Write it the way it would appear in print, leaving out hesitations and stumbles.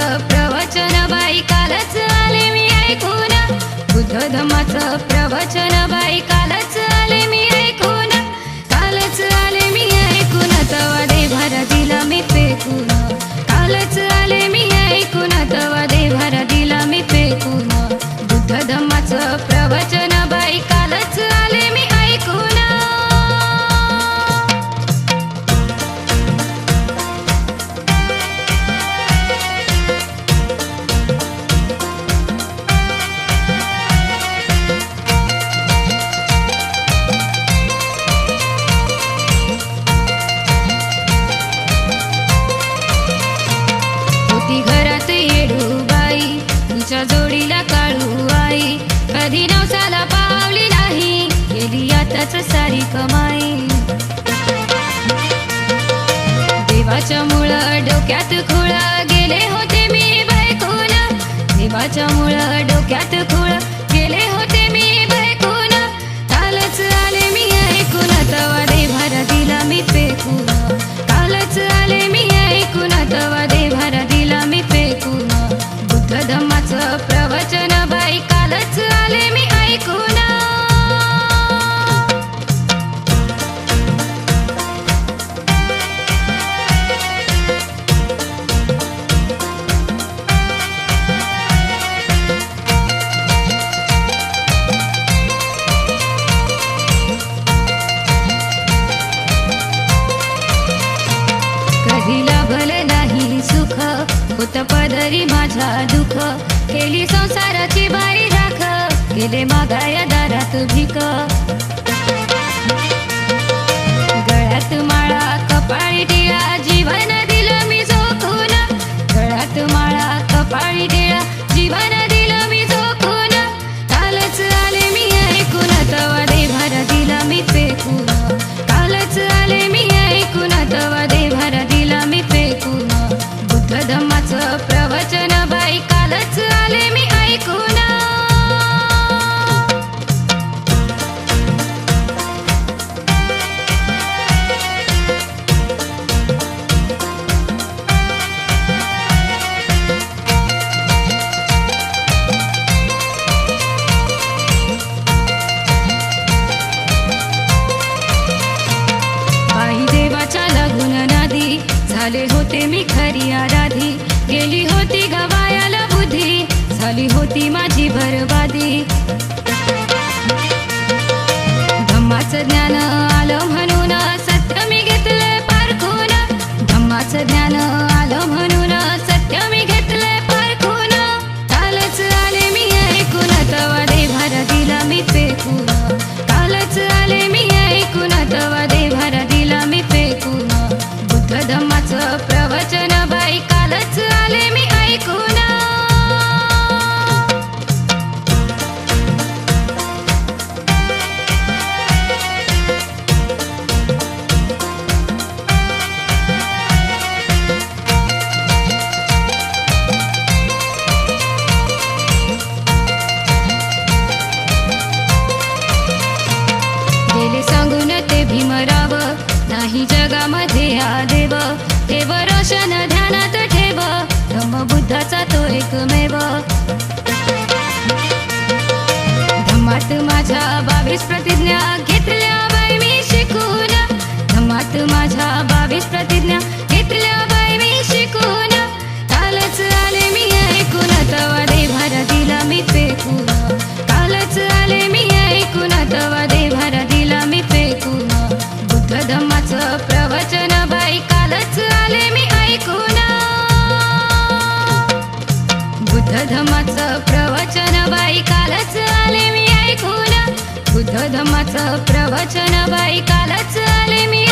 धम्माचं प्रवचन बाई कालच आले मी ऐकून बुद्ध धम्माचं प्रवचन बाई कालच आले मी ऐकून कालच आले मी ऐकून तवा देभार दिला मी फेकून कालच आले मी ऐकून तवा देभार दिला मी फेकून बुद्ध धम्माचं प्रवचन बाई कालच आले मी ऐकून होती घरात येडूबाई तिच्या जोडीला काळू आई कधी नवसाला पावली नाही गेली आताच सारी कमाई देवाच्या मुळं डोक्यात खुळ गेले होते मी बैकून देवाच्या मुळं डोक्यात खुळ गेले होते मी बैकून कालच आले मी ऐकून तवा देभार दिला मी फेकून कालच आले मी ऐकून तवा देभार दिला मी फेकून बुद्ध धम्माचं प्रवचन बाई कालच आले मी ऐकून कधी लाभलं नाही सुख होत पदरी माझा दुःख केली संसाराची बाई राख गेले मागाया दारात भीक गळ्यात माळा कपाळी टिळा जीवन दिलं मी झोकून गळ्यात माळा कपाळी टिळा जीवन दिलं मी झोकून कालच आले मी ऐकून तवा देभार दिला मी फेकून कालच आले मी ऐकून तवा देभार दिला मी फेकून बुद्ध धम्माचं प्रवचन बाई कालच आले मी ऐकून बाई देवाच्या लागून नादी झाले होते मी खरी आराधी गेली होती गवायाला बुद्धी झाली होती माझी बरबादी धम्माचं ज्ञान आलं म्हणून सत्य मी घेतले पारखून धम्माचं ज्ञान आलं म्हणून सत्य मी घेतले पारखून कालच आले मी ऐकून तवा देभार दिला मी फेकून कालच आले मी ऐकून तवा देभार दिला मी फेकून बुद्ध धम्माचं प्रवचन बाई कालच आले मी ऐकून गेले सांगून ते भीमराव नाही जगामध्ये आदेव ठेव रोशन ध्यानात ठेव धम्मबुद्धाचा तो एकमेव धम्मात माझ्या 22 प्रतिज्ञा घेतल्या बाई मी शिकून धम्मात माझ्या 22 प्रतिज्ञा घेतल्या बाई मी शिकून कालच आले मी ऐकून तवा देभार दिला मी फेकून कालच आले मी ऐकून तवा देभार दिला मी फेकून बुद्ध धम्माचं प्रवचन बाई कालच आले मी ऐकून बुद्ध धम्माचं प्रवचन बाई कालच आले मी ऐकून बुद्ध धम्माचं प्रवचन बाई कालच आले मी